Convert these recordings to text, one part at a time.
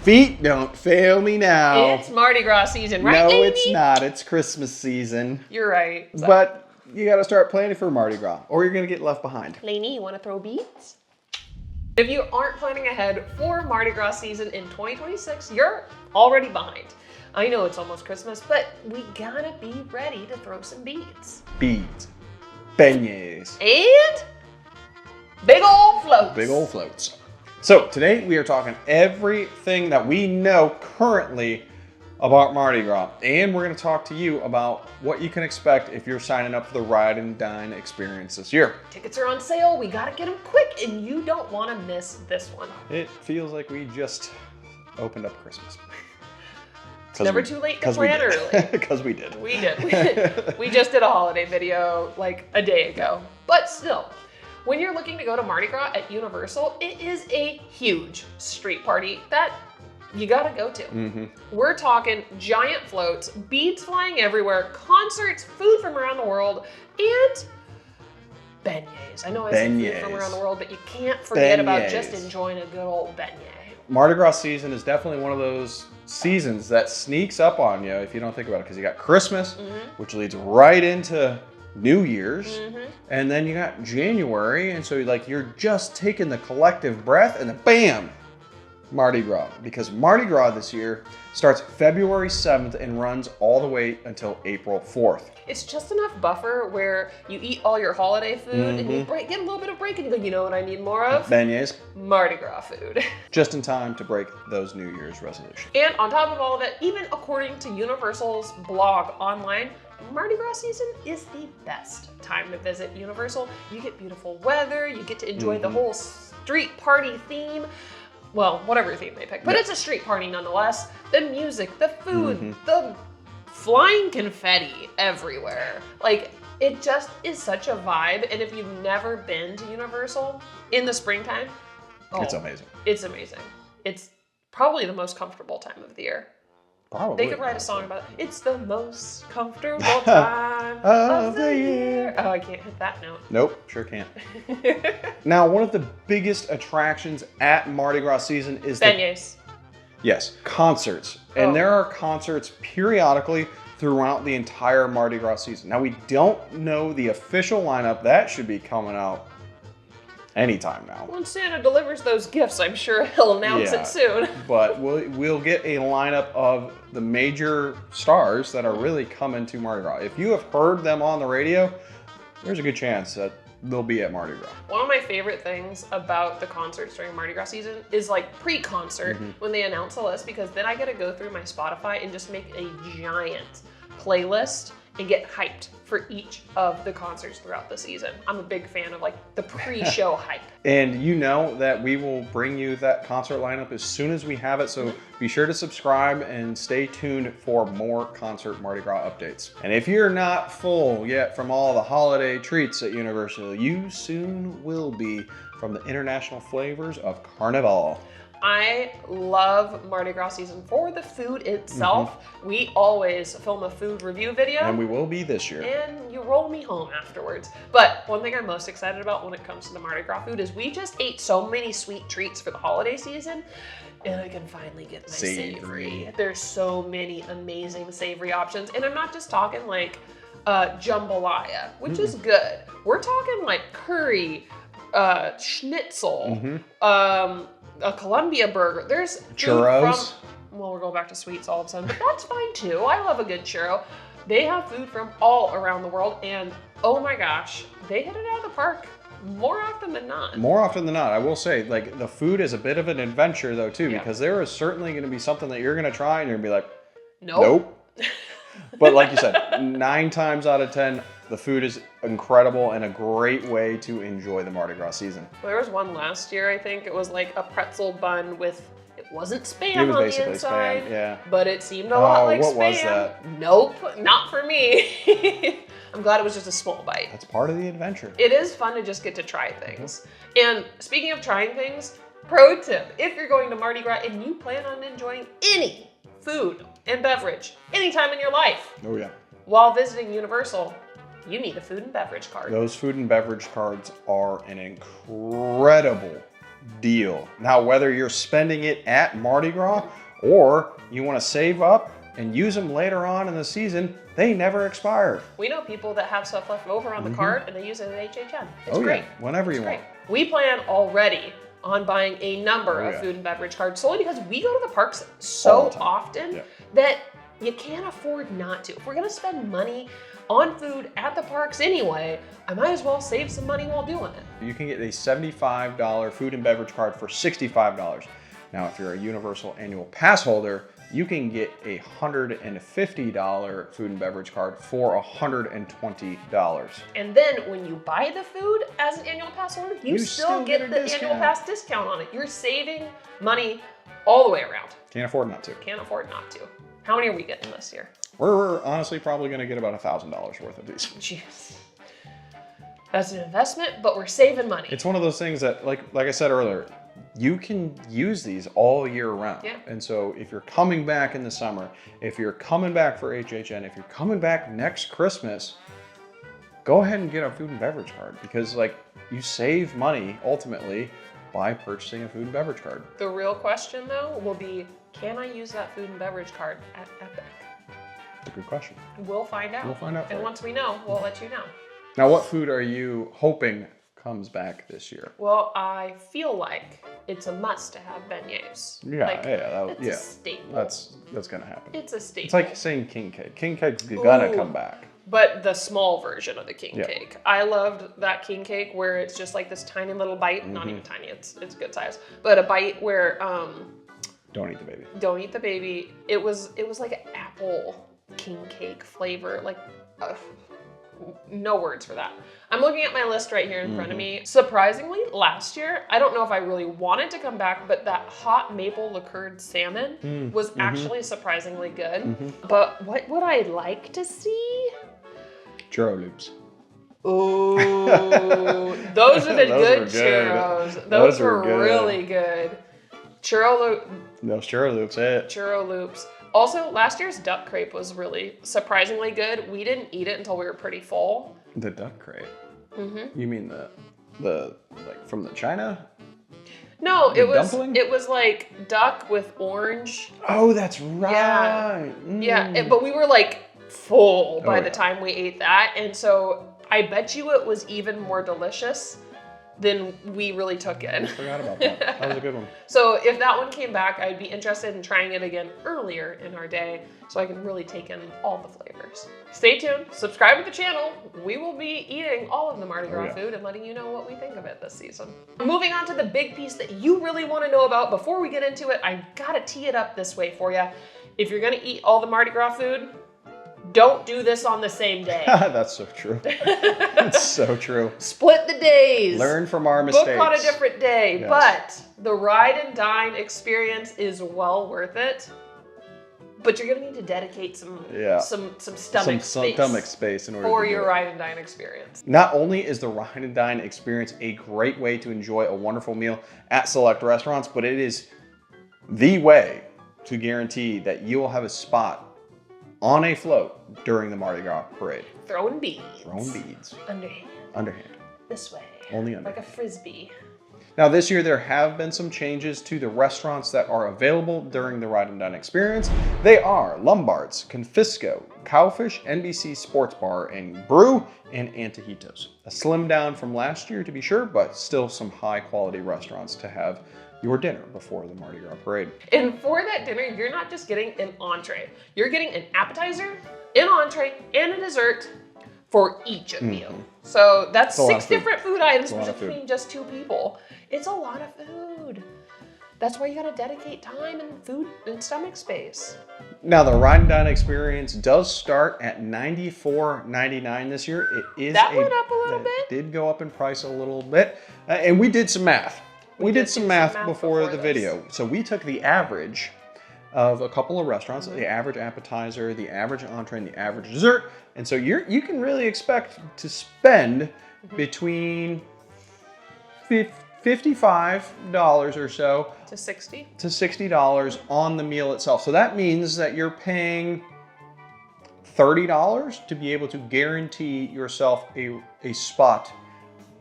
feet don't fail me now. It's Mardi Gras season, right, No, Amy? it's not. It's Christmas season. You're right. So. But you got to start planning for Mardi Gras, or you're going to get left behind. Lainey, you want to throw beads? If you aren't planning ahead for Mardi Gras season in 2026, you're already behind. I know it's almost Christmas, but we gotta be ready to throw some beads. Beads. Beignets. And big old floats. Big old floats. So today we are talking everything that we know currently about Mardi Gras. And we're going to talk to you about what you can expect if you're signing up for the Ride and Dine experience this year. Tickets are on sale. We gotta get them quick, and you don't want to miss this one. It feels like we just opened up Christmas. It's never too late to plan early. Because we did. We did. We just did a holiday video like a day ago. But still, when you're looking to go to Mardi Gras at Universal, it is a huge street party that you gotta go to. Mm-hmm. We're talking giant floats, beads flying everywhere, concerts, food from around the world, and beignets. I know I said food from around the world, but you can't forget about just enjoying a good old beignet. Mardi Gras season is definitely one of those seasons that sneaks up on you if you don't think about it, because you got Christmas, which leads right into New Year's, and then you got January, and so like you're just taking the collective breath, and then bam, Mardi Gras. Because Mardi Gras this year starts February 7th and runs all the way until April 4th. It's just enough buffer where you eat all your holiday food and you get a little bit of break, and you go, you know what I need more of? Beignets. Mardi Gras food. Just in time to break those New Year's resolutions. And on top of all of it, even according to Universal's blog online, Mardi Gras season is the best time to visit Universal. You get beautiful weather, you get to enjoy the whole street party theme. Well, whatever theme they pick, but it's a street party nonetheless. The music, the food, the flying confetti everywhere. Like, it just is such a vibe. And if you've never been to Universal in the springtime, It's amazing. It's amazing. It's probably the most comfortable time of the year. Probably. They could write a song about it. It's the most comfortable time of the year. Oh, I can't hit that note. Nope, sure can't. Now, one of the biggest attractions at Mardi Gras season is beignets. Yes, concerts. And there are concerts periodically throughout the entire Mardi Gras season. Now, we don't know the official lineup. That should be coming out anytime now. When Santa delivers those gifts, I'm sure he'll announce it soon. But we'll get a lineup of the major stars that are really coming to Mardi Gras. If you have heard them on the radio, there's a good chance that they'll be at Mardi Gras. One of my favorite things about the concerts during Mardi Gras season is like pre-concert when they announce a list, because then I get to go through my Spotify and just make a giant playlist and get hyped for each of the concerts throughout the season. I'm a big fan of like the pre-show hype. And you know that we will bring you that concert lineup as soon as we have it, so be sure to subscribe and stay tuned for more concert Mardi Gras updates. And if you're not full yet from all the holiday treats at Universal, you soon will be from the international flavors of Carnival. I love Mardi Gras season for the food itself. We always film a food review video. And we will be this year. And you roll me home afterwards. But one thing I'm most excited about when it comes to the Mardi Gras food is we just ate so many sweet treats for the holiday season, and I can finally get my savory. There's so many amazing savory options. And I'm not just talking like jambalaya, which is good. We're talking like curry, schnitzel, a Columbia burger. There's churros. Well, we're going back to sweets all of a sudden, but that's fine too. I love a good churro. They have food from all around the world, and oh my gosh, they hit it out of the park more often than not. More often than not, I will say, like, the food is a bit of an adventure though too, because there is certainly going to be something that you're going to try and you're going to be like, nope. But like you said, 9 times out of 10, the food is incredible and a great way to enjoy the Mardi Gras season. Well, there was one last year, I think. It was like a pretzel bun with, it wasn't spam it was on basically the inside, spam, but it seemed a lot like what spam. Was that? Nope, not for me. I'm glad it was just a small bite. That's part of the adventure. It is fun to just get to try things. And speaking of trying things, pro tip, if you're going to Mardi Gras and you plan on enjoying any food and beverage anytime in your life, while visiting Universal, you need a food and beverage card. Those food and beverage cards are an incredible deal. Now, whether you're spending it at Mardi Gras or you want to save up and use them later on in the season, they never expire. We know people that have stuff left over on the cart and they use it at HHN. It's Oh great. yeah, whenever you want. We plan already on buying a number of food and beverage cards solely because we go to the parks so often that you can't afford not to. If we're gonna spend money on food at the parks anyway, I might as well save some money while doing it. You can get a $75 food and beverage card for $65. Now, if you're a Universal Annual Pass holder, you can get a $150 food and beverage card for $120. And then when you buy the food as an annual pass holder, you still get the annual pass discount on it. You're saving money all the way around. Can't afford not to. Can't afford not to. How many are we getting this year? We're honestly probably going to get about $1,000 worth of these. Jeez. That's an investment, but we're saving money. It's one of those things that, like I said earlier, you can use these all year round. Yeah. And so if you're coming back in the summer, if you're coming back for HHN, if you're coming back next Christmas, go ahead and get a food and beverage card because you save money ultimately by purchasing a food and beverage card. The real question though will be, can I use that food and beverage card at Epic? That's a good question. We'll find out. We'll find out. And once we know, we'll let you know. Now, what food are you hoping comes back this year? Well, I feel like it's a must to have beignets. It's a staple. That's gonna happen. It's a staple. It's like saying king cake. King cake's gonna come back. But the small version of the king cake. I loved that king cake where it's just like this tiny little bite. Not even tiny. It's good size. But a bite where don't eat the baby. Don't eat the baby. It was like an apple king cake flavor. No words for that. I'm looking at my list right here in front of me. Surprisingly, last year, I don't know if I really wanted to come back, but that hot maple liqueured salmon was actually surprisingly good. But what would I like to see? Churro loops. Oh, those are the good churros. Those were really good. Those churro loops, it. Churro loops. Also, last year's duck crepe was really surprisingly good. We didn't eat it until we were pretty full. The duck crepe? You mean the from the China? No, it was like duck with orange. Oh, that's right. Yeah, but we were full by the time we ate that. And so I bet you it was even more delicious than we really took in. I forgot about that. That was a good one. So if that one came back, I'd be interested in trying it again earlier in our day so I can really take in all the flavors. Stay tuned, subscribe to the channel. We will be eating all of the Mardi Gras food and letting you know what we think of it this season. Moving on to the big piece that you really want to know about. Before we get into it, I gotta tee it up this way for you. If you're gonna eat all the Mardi Gras food, don't do this on the same day. That's so true. That's so true. Split the days. Learn from our mistakes. Book on a different day. Yes. But the ride and dine experience is well worth it. But you're gonna need to dedicate some stomach space in order for to your ride and dine experience. Not only is the ride and dine experience a great way to enjoy a wonderful meal at select restaurants, but it is the way to guarantee that you will have a spot on a float during the Mardi Gras parade. Throwing beads. Underhand. This way. Only underhand. Like a frisbee. Now this year there have been some changes to the restaurants that are available during the Ride and Dine experience. They are Lombard's, Confisco, Cowfish, NBC Sports Bar and Brew, and Antojitos. A slim down from last year to be sure, but still some high quality restaurants to have your dinner before the Mardi Gras parade. And for that dinner, you're not just getting an entree. You're getting an appetizer, an entree, and a dessert for each of you. So that's 6 different food items between just 2 people. It's a lot of food. That's why you gotta dedicate time and food and stomach space. Now the Ride and Dine experience does start at $94.99 this year. That went up a little bit. It did go up in price a little bit. And we did some math. We did some math before the video. So we took the average of a couple of restaurants, the average appetizer, the average entree, and the average dessert. And so you can really expect to spend between $55 or so to $60 on the meal itself. So that means that you're paying $30 to be able to guarantee yourself a spot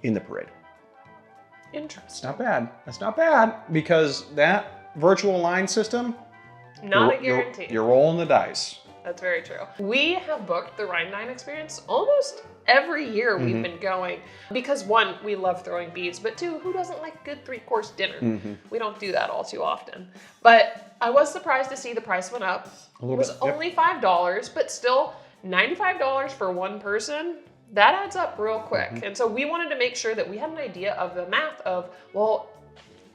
in the parade. Interesting. It's not bad. That's not bad because that virtual line system, Not a guarantee. You're rolling the dice. That's very true. We have booked the Rhine Dine experience almost every year we've been going because one, we love throwing beads, but two, who doesn't like a good 3-course dinner? We don't do that all too often. But I was surprised to see the price went up. It was only $5, but still $95 for one person. That adds up real quick. And so we wanted to make sure that we had an idea of the math of, well,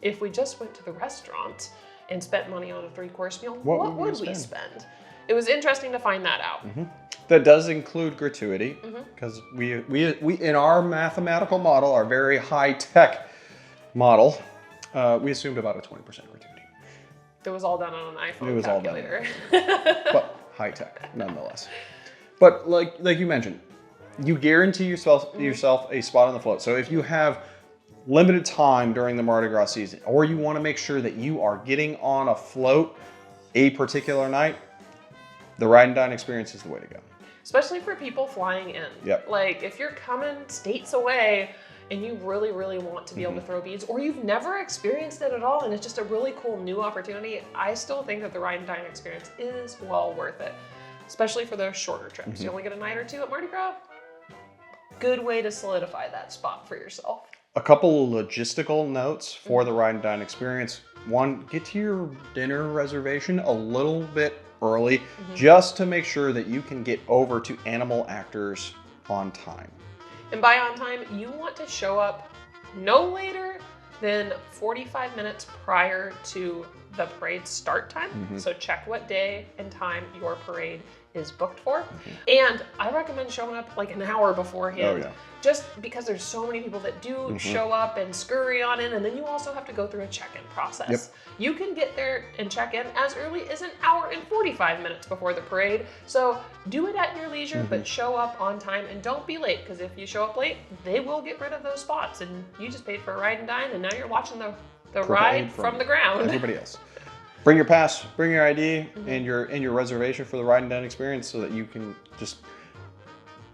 if we just went to the restaurant and spent money on a 3-course meal, what would we spend? It was interesting to find that out. That does include gratuity because we in our mathematical model, our very high-tech model, we assumed about a 20% gratuity. It was all done on an iPhone It was calculator. all done. But high-tech, nonetheless. But like you mentioned, you guarantee yourself a spot on the float. So if you have limited time during the Mardi Gras season, or you want to make sure that you are getting on a float a particular night, the Ride and Dine experience is the way to go. Especially for people flying in. Yep. Like if you're coming states away and you really, really want to be able to throw beads, or you've never experienced it at all and it's just a really cool new opportunity, I still think that the Ride and Dine experience is well worth it. Especially for those shorter trips. You only get a night or two at Mardi Gras. Good way to solidify that spot for yourself. A couple of logistical notes for the Ride and Dine experience. One, get to your dinner reservation a little bit early, just to make sure that you can get over to Animal Actors on time. And by on time, you want to show up no later than 45 minutes prior to the parade start time. So check what day and time your parade is booked for. And I recommend showing up like an hour beforehand, just because there's so many people that do show up and scurry on in, and then you also have to go through a check-in process. You can get there and check in as early as an hour and 45 minutes before the parade. So do it at your leisure, but show up on time and don't be late, because if you show up late, they will get rid of those spots and you just paid for a Ride and Dine and now you're watching the ride from the ground. Everybody else. Bring your pass, bring your ID and your reservation for the Ride and Dine experience so that you can just,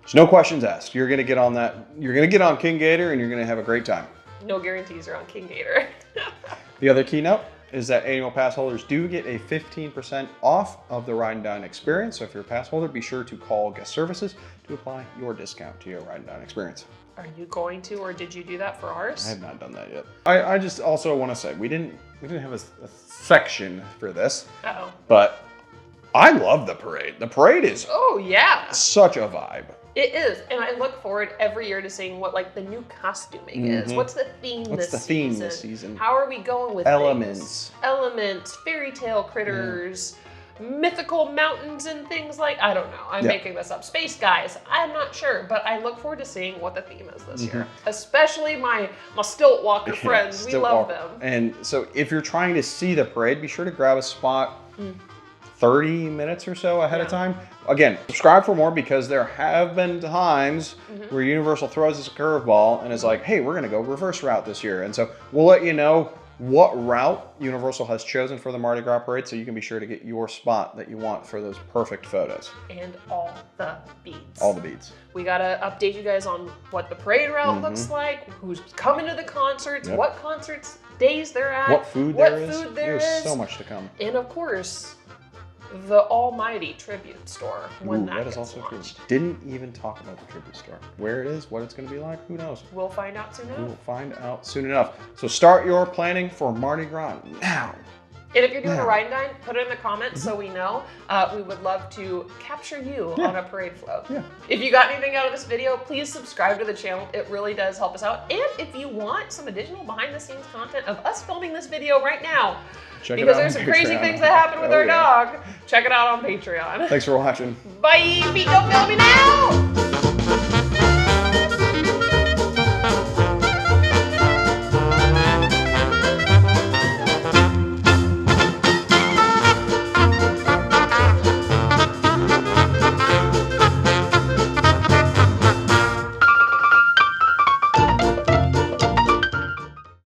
there's no questions asked. You're gonna get on that, you're gonna get on King Gator and you're gonna have a great time. No guarantees are on King Gator. The other keynote is that annual pass holders do get a 15% off of the Ride and Dine experience. So if you're a pass holder, be sure to call guest services to apply your discount to your Ride and Dine experience. Are you going to, or did you do that for ours? I have not done that yet. I just also want to say we didn't have a section for this, but I love the parade. The parade is such a vibe. It is, and I look forward every year to seeing what like the new costuming is. What's the theme this season? How are we going with elements? Elements, fairy tale critters, mythical mountains and things like, I don't know. I'm making this up. Space guys, I'm not sure, but I look forward to seeing what the theme is this year. Especially my stilt walker friends. We love them. And so if you're trying to see the parade, be sure to grab a spot 30 minutes or so ahead of time. Again, subscribe for more, because there have been times where Universal throws us a curveball and is like, hey, we're gonna go reverse route this year. And so we'll let you know what route Universal has chosen for the Mardi Gras parade, so you can be sure to get your spot that you want for those perfect photos. And all the beads. All the beads. We gotta update you guys on what the parade route looks like, who's coming to the concerts, what concerts days they're at, what food there is. There's so much to come. And of course, the almighty tribute store when that is gets also launched. true. Didn't even talk about the tribute store. Where it is, what it's going to be like, who knows? We'll find out soon enough. We will find out soon enough. So start your planning for Mardi Gras now. And if you're doing a Ride and Dine, put it in the comments so we know. We would love to capture you on a parade float. If you got anything out of this video, please subscribe to the channel. It really does help us out. And if you want some additional behind the scenes content of us filming this video right now, because there's some crazy things that happen with our dog, check it out on Patreon. Thanks for watching. Bye. Feet don't fail me now.